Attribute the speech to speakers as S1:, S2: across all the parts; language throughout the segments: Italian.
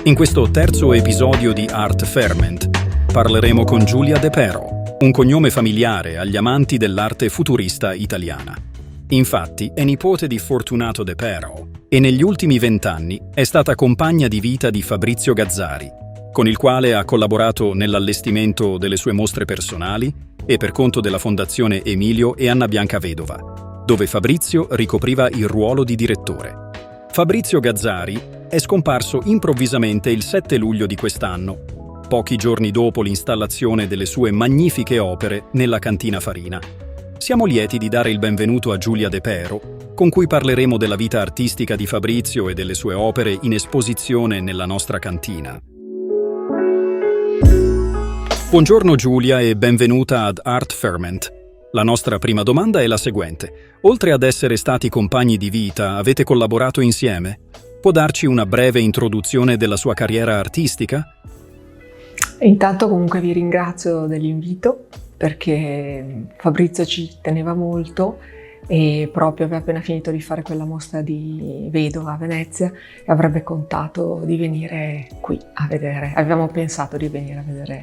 S1: In questo terzo episodio di Art Ferment parleremo con Giulia De Pero, un cognome familiare agli amanti dell'arte futurista italiana. Infatti è nipote di Fortunato De Pero e negli ultimi 20 anni è stata compagna di vita di Fabrizio Gazzari, con il quale ha collaborato nell'allestimento delle sue mostre personali e per conto della Fondazione Emilio e Anna Bianca Vedova, dove Fabrizio ricopriva il ruolo di direttore. Fabrizio Gazzari è scomparso improvvisamente il 7 luglio di quest'anno, pochi giorni dopo l'installazione delle sue magnifiche opere nella Cantina Farina. Siamo lieti di dare il benvenuto a Giulia De Pero, con cui parleremo della vita artistica di Fabrizio e delle sue opere in esposizione nella nostra cantina. Buongiorno Giulia e benvenuta ad Art Ferment. La nostra prima domanda è la seguente. Oltre ad essere stati compagni di vita, avete collaborato insieme? Può darci una breve introduzione della sua carriera artistica?
S2: Intanto comunque vi ringrazio dell'invito perché Fabrizio ci teneva molto e proprio aveva appena finito di fare quella mostra di Vedova a Venezia e avrebbe contato di venire qui a vedere. Avevamo pensato di venire a vedere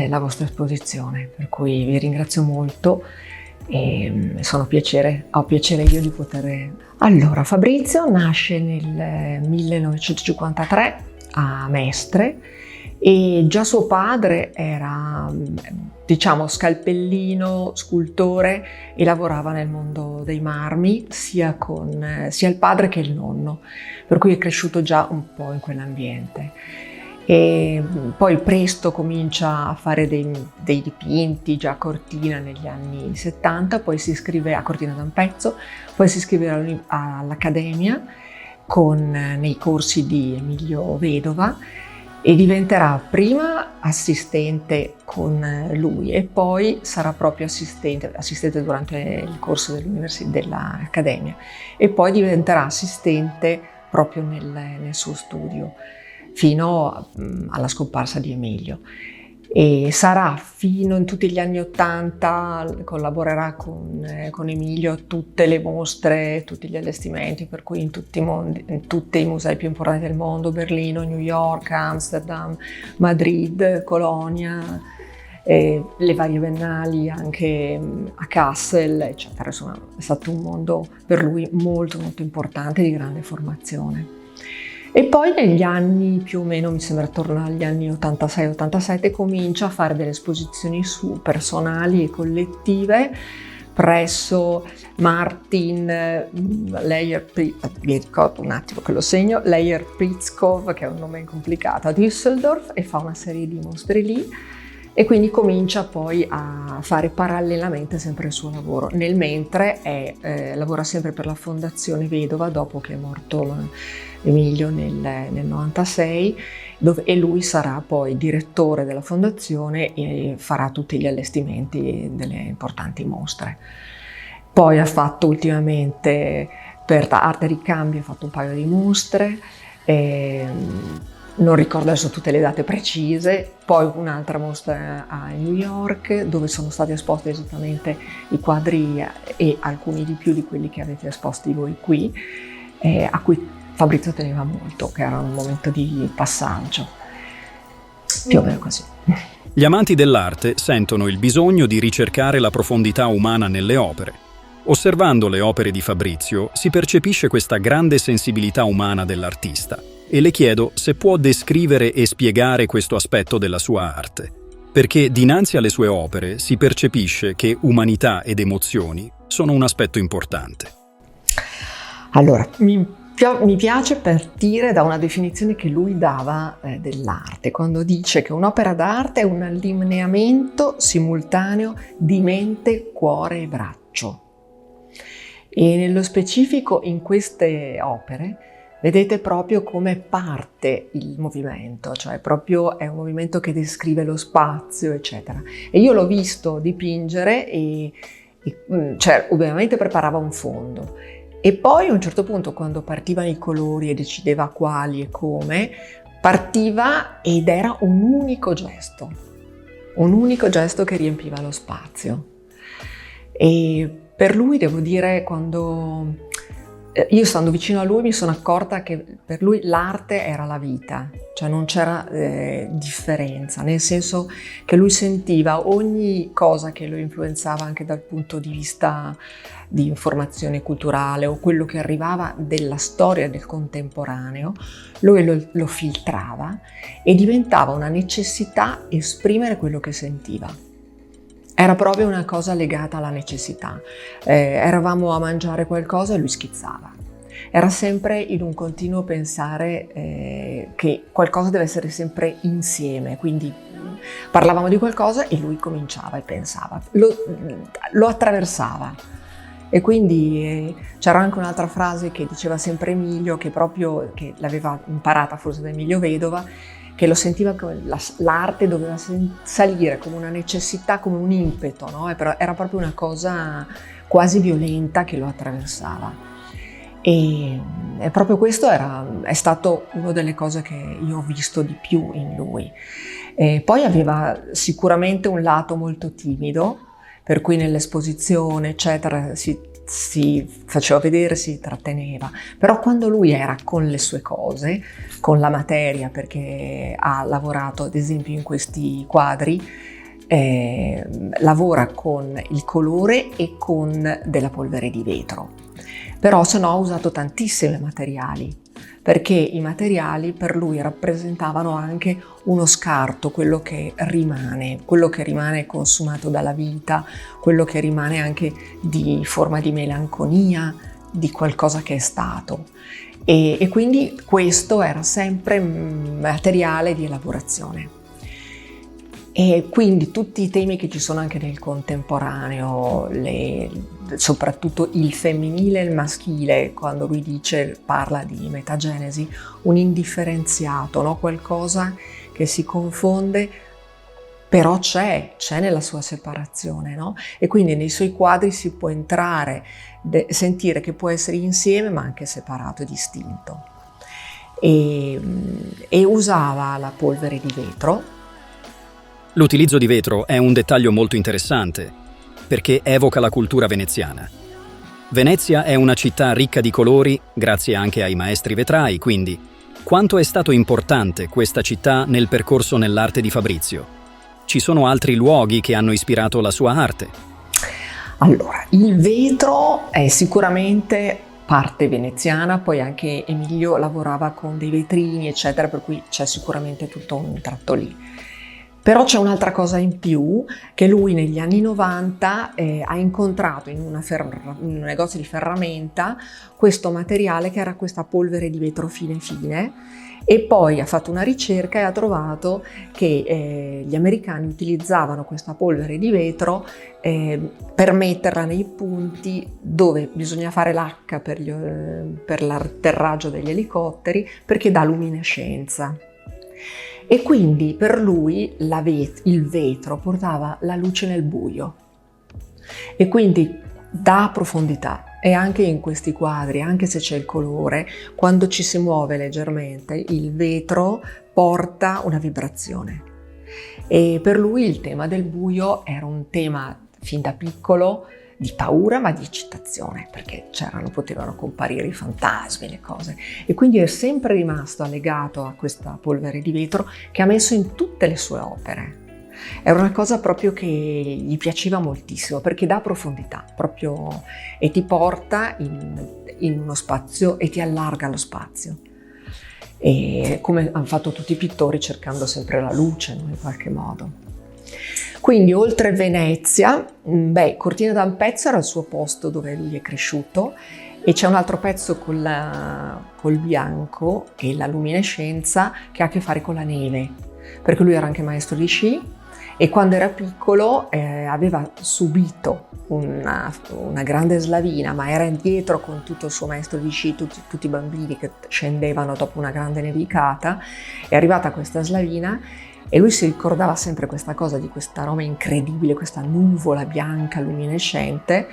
S2: la vostra esposizione, per cui vi ringrazio molto e ho piacere io di poter... Allora, Fabrizio nasce nel 1953 a Mestre e già suo padre era, scalpellino, scultore e lavorava nel mondo dei marmi, sia il padre che il nonno, per cui è cresciuto già un po' in quell'ambiente. E poi presto comincia a fare dei dipinti già a Cortina negli anni 70, poi si iscrive a Cortina da un pezzo, poi si iscrive all'Accademia nei corsi di Emilio Vedova e diventerà prima assistente con lui e poi sarà proprio assistente durante il corso dell'Accademia e poi diventerà assistente proprio nel suo studio fino alla scomparsa di Emilio. E sarà fino in tutti gli anni '80, collaborerà con Emilio a tutte le mostre, tutti gli allestimenti, per cui in tutti i musei più importanti del mondo, Berlino, New York, Amsterdam, Madrid, Colonia, le varie biennali anche a Kassel, eccetera. Insomma, è stato un mondo per lui molto molto importante, di grande formazione. E poi negli anni più o meno, mi sembra attorno agli anni 86-87, comincia a fare delle esposizioni personali e collettive presso Martin mi ricordo un attimo che lo segno, Leyer-Pritzkov, che è un nome complicato, a Düsseldorf, e fa una serie di mostre lì e quindi comincia poi a fare parallelamente sempre il suo lavoro. Nel mentre lavora sempre per la Fondazione Vedova dopo che è morto Emilio nel 96, e lui sarà poi direttore della fondazione e farà tutti gli allestimenti delle importanti mostre. Poi ha fatto ultimamente per Arte Ricambio, ha fatto un paio di mostre, non ricordo adesso tutte le date precise, poi un'altra mostra a New York dove sono stati esposti esattamente i quadri e alcuni di più di quelli che avete esposti voi qui, a cui Fabrizio teneva molto, che era un momento di passaggio, più o meno così.
S1: Gli amanti dell'arte sentono il bisogno di ricercare la profondità umana nelle opere. Osservando le opere di Fabrizio si percepisce questa grande sensibilità umana dell'artista e le chiedo se può descrivere e spiegare questo aspetto della sua arte, perché dinanzi alle sue opere si percepisce che umanità ed emozioni sono un aspetto importante.
S2: Allora, mi piace partire da una definizione che lui dava dell'arte, quando dice che un'opera d'arte è un allineamento simultaneo di mente, cuore e braccio. E nello specifico in queste opere vedete proprio come parte il movimento, cioè proprio è un movimento che descrive lo spazio, eccetera. E io l'ho visto dipingere cioè, ovviamente preparava un fondo. E poi a un certo punto, quando partivano i colori e decideva quali e come, partiva ed era un unico gesto che riempiva lo spazio. E per lui, devo dire, quando io stando vicino a lui mi sono accorta che per lui l'arte era la vita, cioè non c'era differenza, nel senso che lui sentiva ogni cosa che lo influenzava anche dal punto di vista di informazione culturale o quello che arrivava della storia del contemporaneo, lui lo filtrava e diventava una necessità esprimere quello che sentiva. Era proprio una cosa legata alla necessità. Eravamo a mangiare qualcosa e lui schizzava. Era sempre in un continuo pensare che qualcosa deve essere sempre insieme, quindi parlavamo di qualcosa e lui cominciava e pensava, lo attraversava. E quindi c'era anche un'altra frase che diceva sempre Emilio, che l'aveva imparata forse da Emilio Vedova, che lo sentiva come l'arte doveva salire come una necessità, come un impeto, no? Era proprio una cosa quasi violenta che lo attraversava. E proprio questo è stato una delle cose che io ho visto di più in lui. E poi aveva sicuramente un lato molto timido, per cui nell'esposizione, eccetera, si faceva vedere, si tratteneva, però quando lui era con le sue cose, con la materia, perché ha lavorato ad esempio in questi quadri, lavora con il colore e con della polvere di vetro, però se no ha usato tantissimi materiali, perché i materiali per lui rappresentavano anche uno scarto, quello che rimane consumato dalla vita, quello che rimane anche di forma di melanconia, di qualcosa che è stato. E quindi questo era sempre materiale di elaborazione. E quindi tutti i temi che ci sono anche nel contemporaneo, soprattutto il femminile e il maschile, quando lui parla di metagenesi, un indifferenziato, no? Qualcosa che si confonde, però c'è nella sua separazione, no? E quindi nei suoi quadri si può entrare, sentire che può essere insieme ma anche separato e distinto. E usava la polvere di vetro.
S1: L'utilizzo di vetro è un dettaglio molto interessante, perché evoca la cultura veneziana. Venezia è una città ricca di colori, grazie anche ai maestri vetrai, quindi quanto è stato importante questa città nel percorso nell'arte di Fabrizio? Ci sono altri luoghi che hanno ispirato la sua arte?
S2: Allora, il vetro è sicuramente parte veneziana, poi anche Emilio lavorava con dei vetrini, eccetera, per cui c'è sicuramente tutto un tratto lì. Però c'è un'altra cosa in più, che lui negli anni 90 ha incontrato in un negozio di ferramenta questo materiale che era questa polvere di vetro fine fine, e poi ha fatto una ricerca e ha trovato che gli americani utilizzavano questa polvere di vetro per metterla nei punti dove bisogna fare l'H per l'atterraggio degli elicotteri, perché dà luminescenza. E quindi per lui il vetro portava la luce nel buio e quindi dà profondità. E anche in questi quadri, anche se c'è il colore, quando ci si muove leggermente, il vetro porta una vibrazione. E per lui il tema del buio era un tema fin da piccolo di paura ma di eccitazione, perché potevano comparire i fantasmi, le cose, e quindi è sempre rimasto legato a questa polvere di vetro che ha messo in tutte le sue opere. Era una cosa proprio che gli piaceva moltissimo, perché dà profondità proprio e ti porta in uno spazio e ti allarga lo spazio, e come hanno fatto tutti i pittori, cercando sempre la luce, no? In qualche modo. Quindi oltre Venezia, Cortina d'Ampezzo era il suo posto dove lui è cresciuto, e c'è un altro pezzo col bianco e la luminescenza che ha a che fare con la neve, perché lui era anche maestro di sci e quando era piccolo aveva subito una grande slavina, ma era indietro con tutto il suo maestro di sci, tutti i bambini che scendevano dopo una grande nevicata. È arrivata questa slavina e lui si ricordava sempre questa cosa, di questa roba incredibile, questa nuvola bianca luminescente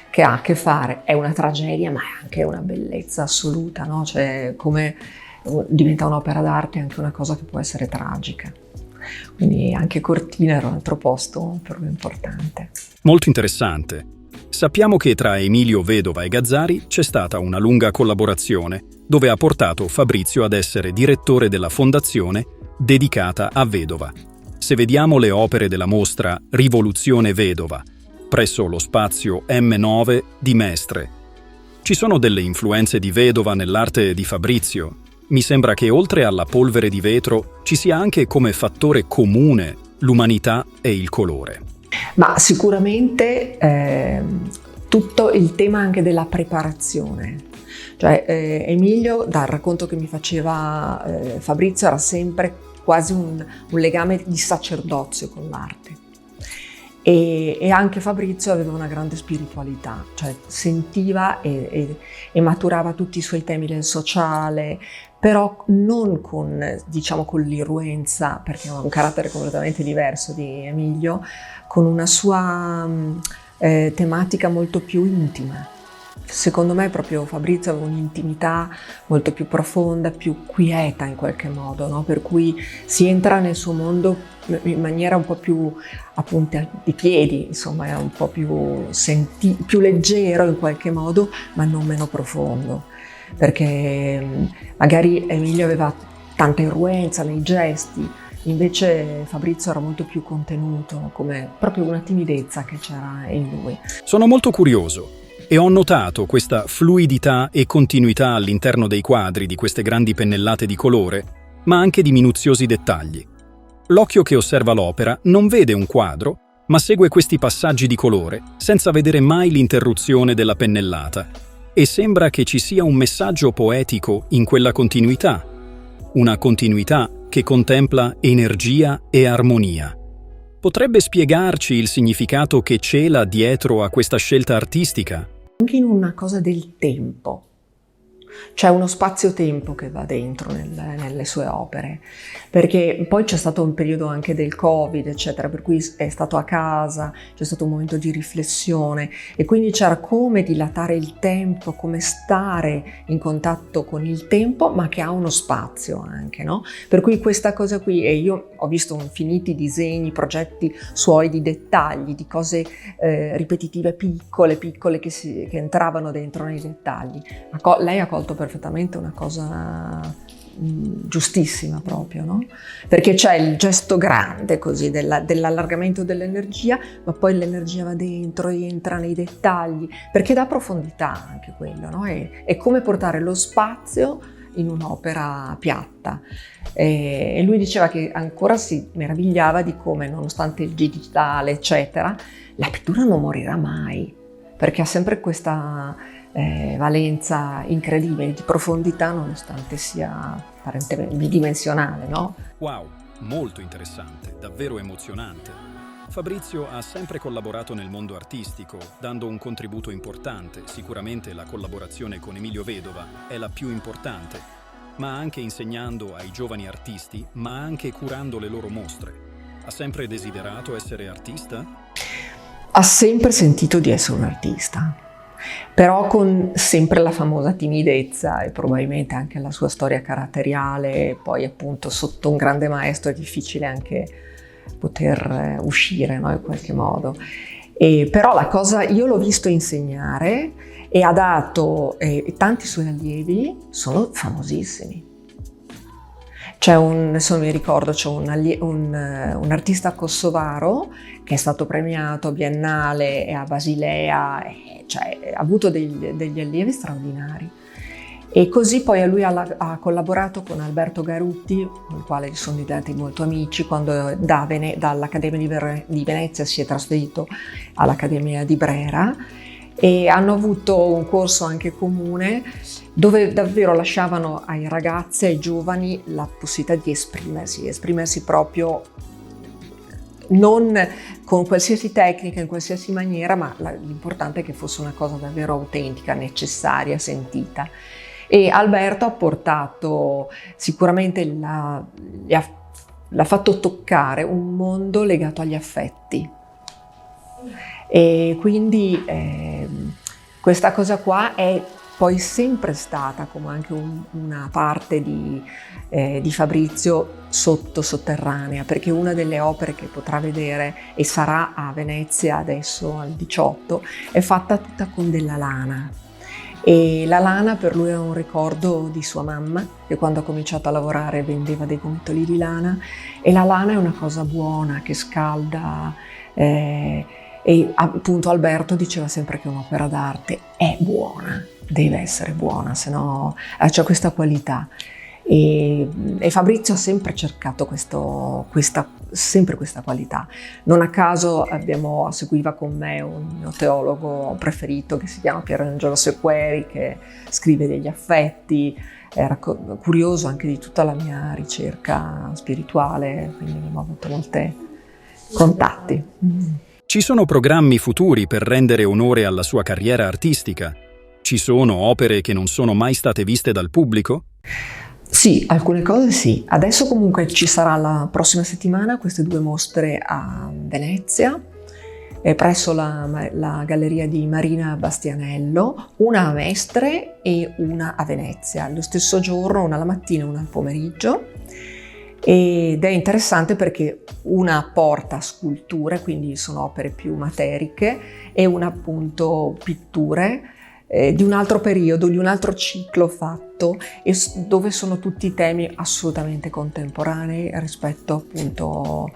S2: che ha a che fare, è una tragedia ma è anche una bellezza assoluta, no? Cioè come diventa un'opera d'arte anche una cosa che può essere tragica. Quindi anche Cortina era un altro posto per lui importante.
S1: Molto interessante. Sappiamo che tra Emilio Vedova e Gazzari c'è stata una lunga collaborazione, dove ha portato Fabrizio ad essere direttore della fondazione dedicata a Vedova. Se vediamo le opere della mostra Rivoluzione Vedova, presso lo spazio M9 di Mestre, ci sono delle influenze di Vedova nell'arte di Fabrizio. Mi sembra che oltre alla polvere di vetro ci sia anche come fattore comune l'umanità e il colore.
S2: Ma sicuramente tutto il tema anche della preparazione. Cioè Emilio, dal racconto che mi faceva Fabrizio, era sempre quasi un legame di sacerdozio con l'arte. E anche Fabrizio aveva una grande spiritualità, cioè sentiva e maturava tutti i suoi temi del sociale, però non con l'irruenza, perché aveva un carattere completamente diverso di Emilio, con una sua tematica molto più intima. Secondo me proprio Fabrizio aveva un'intimità molto più profonda, più quieta in qualche modo, no? Per cui si entra nel suo mondo in maniera un po' più a punta di piedi, insomma era un po' più leggero in qualche modo, ma non meno profondo, perché magari Emilio aveva tanta irruenza nei gesti, invece Fabrizio era molto più contenuto, come proprio una timidezza che c'era in lui.
S1: Sono molto curioso e ho notato questa fluidità e continuità all'interno dei quadri di queste grandi pennellate di colore, ma anche di minuziosi dettagli. L'occhio che osserva l'opera non vede un quadro, ma segue questi passaggi di colore senza vedere mai l'interruzione della pennellata, e sembra che ci sia un messaggio poetico in quella continuità, una continuità che contempla energia e armonia. Potrebbe spiegarci il significato che cela dietro a questa scelta artistica?
S2: Anche in una cosa del tempo. C'è uno spazio-tempo che va dentro nelle sue opere, perché poi c'è stato un periodo anche del Covid, eccetera, per cui è stato a casa, c'è stato un momento di riflessione e quindi c'era come dilatare il tempo, come stare in contatto con il tempo, ma che ha uno spazio anche, no? Per cui questa cosa qui, e io ho visto infiniti disegni, progetti suoi di dettagli, di cose ripetitive piccole che entravano dentro nei dettagli. Lei ha colto perfettamente una cosa giustissima proprio, no? Perché c'è il gesto grande così dell'allargamento dell'energia, ma poi l'energia va dentro, entra nei dettagli, perché dà profondità anche quello, no? È come portare lo spazio in un'opera piatta. E lui diceva che ancora si meravigliava di come, nonostante il digitale, eccetera, la pittura non morirà mai, perché ha sempre questa valenza incredibile di profondità, nonostante sia apparentemente bidimensionale, no?
S1: Wow, molto interessante, davvero emozionante. Fabrizio ha sempre collaborato nel mondo artistico, dando un contributo importante. Sicuramente la collaborazione con Emilio Vedova è la più importante, ma anche insegnando ai giovani artisti, ma anche curando le loro mostre. Ha sempre desiderato essere artista?
S2: Ha sempre sentito di essere un artista, però con sempre la famosa timidezza e probabilmente anche la sua storia caratteriale. Poi appunto sotto un grande maestro è difficile anche poter uscire, no, in qualche modo. Però la cosa, io l'ho visto insegnare e ha dato, tanti suoi allievi sono famosissimi. Adesso mi ricordo, c'è un artista kosovaro che è stato premiato a Biennale e a Basilea, ha avuto degli allievi straordinari. E così poi lui ha collaborato con Alberto Garutti, con il quale sono diventati molto amici, quando dall'Accademia di Venezia si è trasferito all'Accademia di Brera, e hanno avuto un corso anche comune dove davvero lasciavano ai ragazzi, ai giovani, la possibilità di esprimersi proprio non con qualsiasi tecnica, in qualsiasi maniera, ma l'importante è che fosse una cosa davvero autentica, necessaria, sentita. E Alberto ha portato sicuramente l'ha fatto toccare un mondo legato agli affetti. E quindi questa cosa qua è poi sempre stata come anche una parte di Fabrizio sotterranea, perché una delle opere che potrà vedere e sarà a Venezia adesso al 18 è fatta tutta con della lana. E la lana per lui è un ricordo di sua mamma, che quando ha cominciato a lavorare vendeva dei gomitoli di lana, e la lana è una cosa buona che scalda, e appunto Alberto diceva sempre che un'opera d'arte è buona, deve essere buona, se no c'è questa qualità. E Fabrizio ha sempre cercato sempre questa qualità. Non a caso seguiva con me un mio teologo preferito che si chiama Pierangelo Sequeri, che scrive degli affetti, era curioso anche di tutta la mia ricerca spirituale, quindi abbiamo avuto molti contatti.
S1: Ci sono programmi futuri per rendere onore alla sua carriera artistica? Ci sono opere che non sono mai state viste dal pubblico?
S2: Sì, alcune cose sì. Adesso comunque ci sarà la prossima settimana queste 2 mostre a Venezia, presso la galleria di Marina Bastianello, una a Mestre e una a Venezia, lo stesso giorno, una la mattina e una al pomeriggio. Ed è interessante perché una porta sculture, quindi sono opere più materiche, e una appunto pitture di un altro periodo, di un altro ciclo fatto, e dove sono tutti temi assolutamente contemporanei rispetto appunto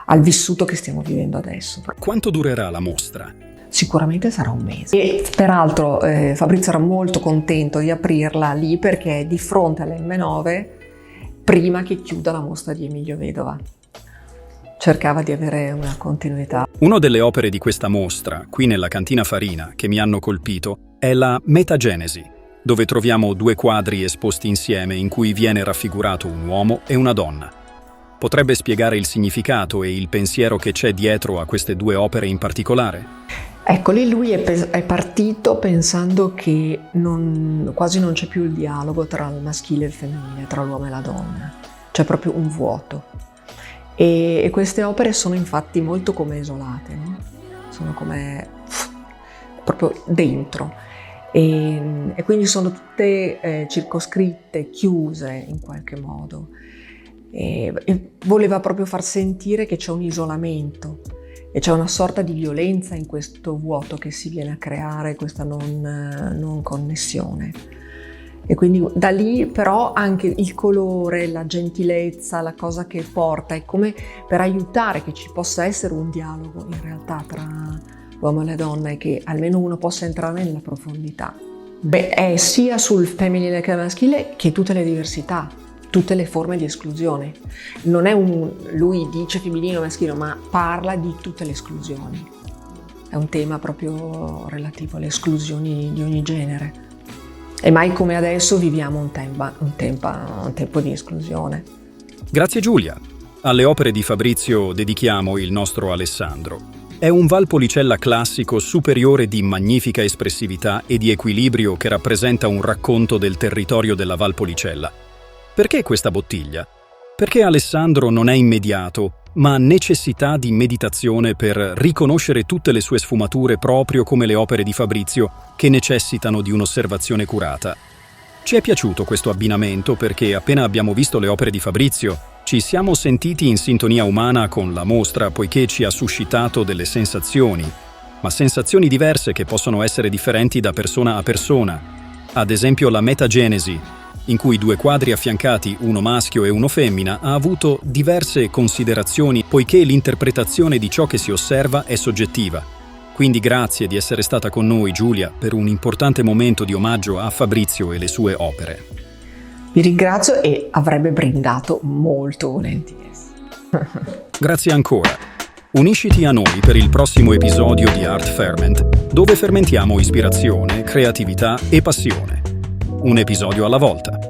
S2: al vissuto che stiamo vivendo adesso.
S1: Quanto durerà la mostra?
S2: Sicuramente sarà un mese. E peraltro Fabrizio era molto contento di aprirla lì perché è di fronte all'M9 prima che chiuda la mostra di Emilio Vedova. Cercava di avere una continuità.
S1: Una delle opere di questa mostra, qui nella Cantina Farina, che mi hanno colpito, è la Metagenesi, dove troviamo 2 quadri esposti insieme in cui viene raffigurato un uomo e una donna. Potrebbe spiegare il significato e il pensiero che c'è dietro a queste 2 opere in particolare?
S2: Ecco, lì lui è partito pensando che quasi non c'è più il dialogo tra il maschile e il femminile, tra l'uomo e la donna. C'è proprio un vuoto. E queste opere sono infatti molto come isolate, no? Sono come proprio dentro. E quindi sono tutte circoscritte, chiuse in qualche modo. E voleva proprio far sentire che c'è un isolamento e c'è una sorta di violenza in questo vuoto che si viene a creare, questa non connessione. E quindi da lì però anche il colore, la gentilezza, la cosa che porta è come per aiutare che ci possa essere un dialogo in realtà tra l'uomo e la donna e che almeno uno possa entrare nella profondità. È sia sul femminile che maschile che tutte le diversità, tutte le forme di esclusione. Non è lui dice femminile o maschile, ma parla di tutte le esclusioni. È un tema proprio relativo alle esclusioni di ogni genere. E mai come adesso viviamo un tempo di esclusione.
S1: Grazie Giulia. Alle opere di Fabrizio dedichiamo il nostro Alessandro. È un Valpolicella classico superiore di magnifica espressività e di equilibrio che rappresenta un racconto del territorio della Valpolicella. Perché questa bottiglia? Perché Alessandro non è immediato, ma ha necessità di meditazione per riconoscere tutte le sue sfumature proprio come le opere di Fabrizio, che necessitano di un'osservazione curata. Ci è piaciuto questo abbinamento perché appena abbiamo visto le opere di Fabrizio, ci siamo sentiti in sintonia umana con la mostra poiché ci ha suscitato delle sensazioni, ma sensazioni diverse che possono essere differenti da persona a persona. Ad esempio la Metagenesi, in cui 2 quadri affiancati, uno maschio e uno femmina, ha avuto diverse considerazioni poiché l'interpretazione di ciò che si osserva è soggettiva. Quindi grazie di essere stata con noi, Giulia, per un importante momento di omaggio a Fabrizio e le sue opere.
S2: Vi ringrazio e avrebbe brindato molto volentieri.
S1: Grazie ancora. Unisciti a noi per il prossimo episodio di Art Ferment, dove fermentiamo ispirazione, creatività e passione. Un episodio alla volta.